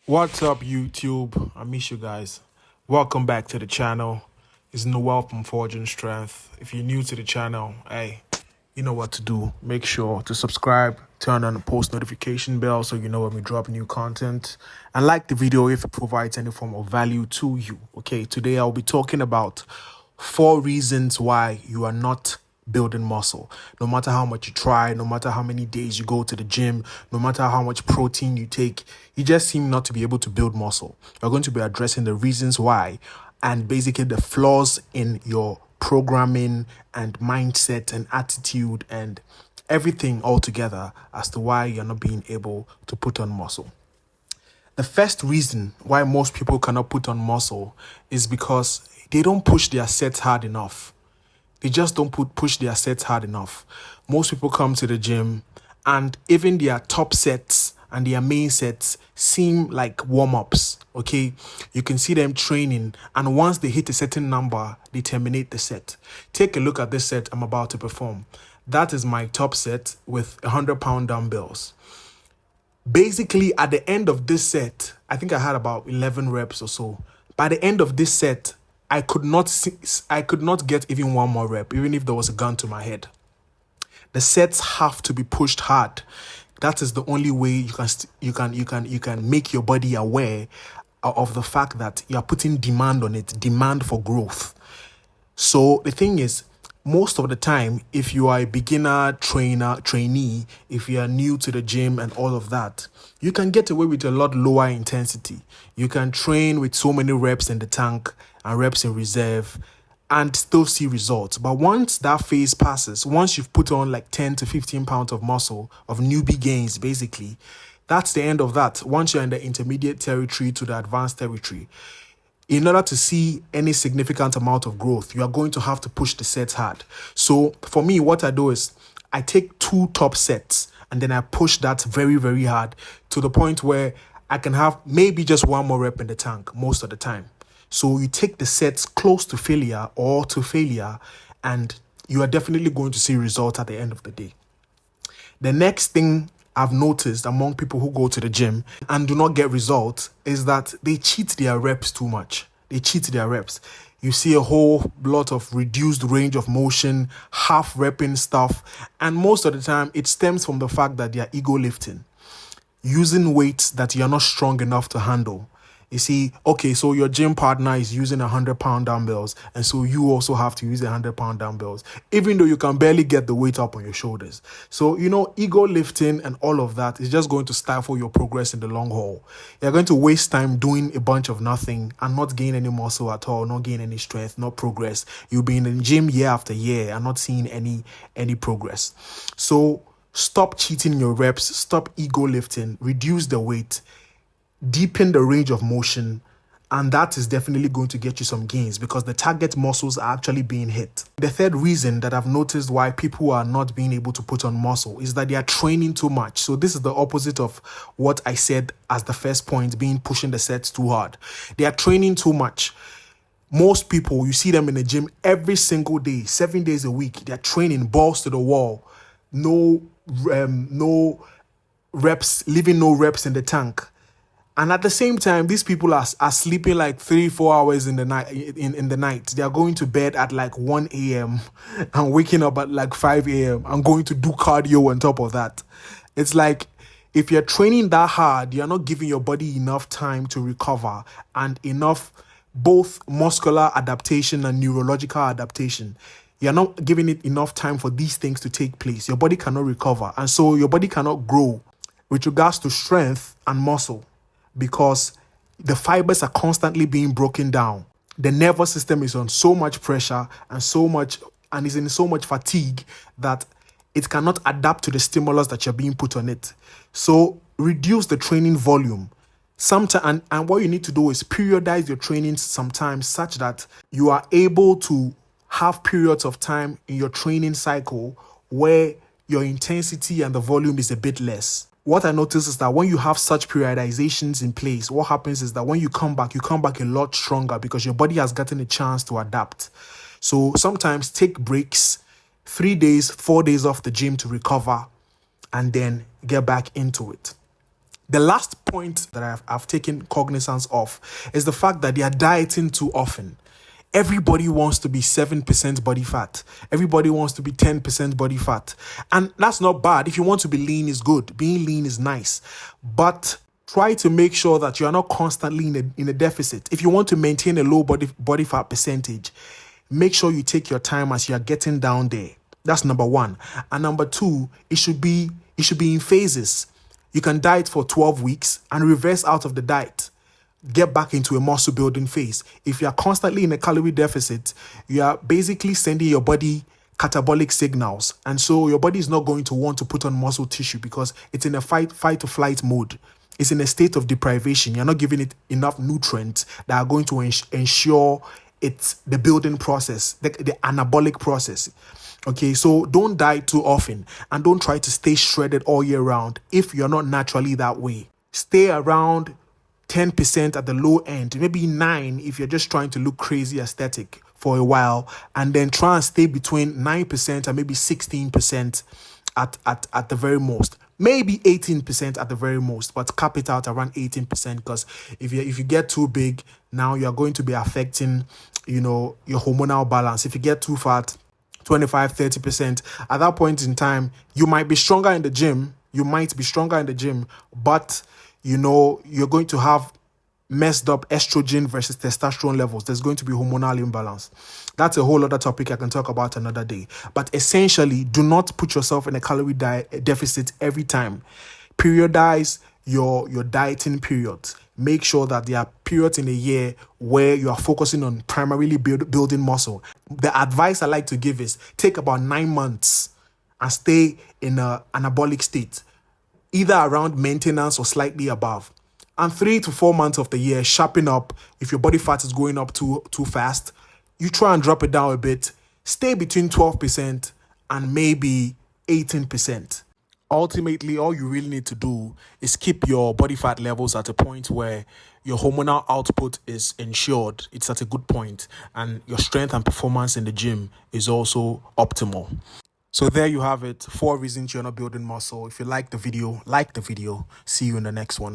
What's up, YouTube? I miss you guys. Welcome back to the channel. It's Noel from Forging Strength. If you're new to the channel, hey, you know what to do. Make sure to subscribe, turn on the post notification bell so you know when we drop new content, and like the video if it provides any form of value to you. Okay, today I'll be talking about 4 reasons why you are not building muscle. No matter how much you try, no matter how many days you go to the gym, no matter how much protein you take, you just seem not to be able to build muscle. We're going to be addressing the reasons why and basically the flaws in your programming and mindset and attitude and everything altogether as to why you're not being able to put on muscle. The first reason why most people cannot put on muscle is because they don't push their sets hard enough. They just don't push their sets hard enough. Most people come to the gym and even their top sets and their main sets seem like warm-ups, okay? You can see them training, and once they hit a certain number, they terminate the set. Take a look at this set I'm about to perform. That is my top set with 100-pound dumbbells. Basically, at the end of this set, I think I had about 11 reps or so. By the end of this set, I could not get even one more rep, even if there was a gun to my head. The sets have to be pushed hard. That is the only way you can make your body aware of the fact that you are putting demand on it, demand for growth. So the thing is, most of the time, if you are a beginner trainee, if you are new to the gym and all of that, you can get away with a lot lower intensity. You can train with so many reps in the tank and reps in reserve and still see results. But once that phase passes, once you've put on like 10 to 15 pounds of muscle, of newbie gains, basically, that's the end of that. Once you're in the intermediate territory to the advanced territory, in order to see any significant amount of growth, you are going to have to push the sets hard. So for me, what I do is I take 2 top sets and then I push that very, very hard to the point where I can have maybe just one more rep in the tank most of the time. So you take the sets close to failure or to failure, and you are definitely going to see results at the end of the day. The next thing I've noticed among people who go to the gym and do not get results is that they cheat their reps too much. They cheat their reps. You see a whole lot of reduced range of motion, half repping stuff, and most of the time it stems from the fact that they are ego lifting, using weights that you're not strong enough to handle. You see, okay, so your gym partner is using 100-pound dumbbells, and so you also have to use 100-pound dumbbells, even though you can barely get the weight up on your shoulders. So, ego lifting and all of that is just going to stifle your progress in the long haul. You're going to waste time doing a bunch of nothing and not gain any muscle at all, not gain any strength, not progress. You'll be in the gym year after year and not seeing any progress. So stop cheating your reps, stop ego lifting, reduce the weight, deepen the range of motion, and that is definitely going to get you some gains because the target muscles are actually being hit. The third reason that I've noticed why people are not being able to put on muscle is that they are training too much. So this is the opposite of what I said as the first point, being pushing the sets too hard. They are training too much. Most people, you see them in the gym every single day, 7 days a week. They're training balls to the wall, no reps, leaving no reps in the tank. And at the same time, these people are sleeping like 3-4 hours in the night. In the night, they are going to bed at like 1 a.m. and waking up at like 5 a.m. and going to do cardio on top of that. It's like if you're training that hard, you're not giving your body enough time to recover and enough both muscular adaptation and neurological adaptation. You're not giving it enough time for these things to take place. Your body cannot recover, and so your body cannot grow with regards to strength and muscle, because the fibers are constantly being broken down. The nervous system is on so much pressure and is in so much fatigue that it cannot adapt to the stimulus that you're being put on it. So reduce the training volume. Sometimes, and what you need to do is periodize your training sometimes such that you are able to have periods of time in your training cycle where your intensity and the volume is a bit less. What I notice is that when you have such periodizations in place, what happens is that when you come back a lot stronger because your body has gotten a chance to adapt. So sometimes take breaks, 3 days, 4 days off the gym to recover, and then get back into it. The last point that I've taken cognizance of is the fact that they are dieting too often. Everybody wants to be 7% body fat. Everybody wants to be 10% body fat. And that's not bad. If you want to be lean, is good. Being lean is nice. But try to make sure that you are not constantly in a deficit. If you want to maintain a low body fat percentage, make sure you take your time as you are getting down there. That's number one. And number two, it should be in phases. You can diet for 12 weeks and reverse out of the diet. Get back into a muscle building phase. If you are constantly in a calorie deficit, you are basically sending your body catabolic signals. And so your body is not going to want to put on muscle tissue because it's in a fight or flight mode. It's in a state of deprivation. You're not giving it enough nutrients that are going to ensure it's the building process, the anabolic process. Okay, so don't diet too often and don't try to stay shredded all year round if you're not naturally that way. Stay around 10% at the low end, maybe 9% if you're just trying to look crazy aesthetic for a while, and then try and stay between 9% and maybe 16% at the very most. Maybe 18% at the very most, but cap it out around 18% because if you get too big, now you're going to be affecting, your hormonal balance. If you get too fat, 25-30%, at that point in time, you might be stronger in the gym. But you're going to have messed up estrogen versus testosterone levels. There's going to be hormonal imbalance. That's a whole other topic I can talk about another day. But essentially, do not put yourself in a calorie deficit every time. Periodize your dieting periods. Make sure that there are periods in a year where you are focusing on primarily building muscle. The advice I like to give is take about 9 months and stay in an anabolic state, either around maintenance or slightly above. And 3 to 4 months of the year, sharpen up. If your body fat is going up too fast, you try and drop it down a bit. Stay between 12% and maybe 18%. Ultimately, all you really need to do is keep your body fat levels at a point where your hormonal output is ensured. It's at a good point, and your strength and performance in the gym is also optimal. So there you have it. 4 reasons you're not building muscle. If you like the video, See you in the next one.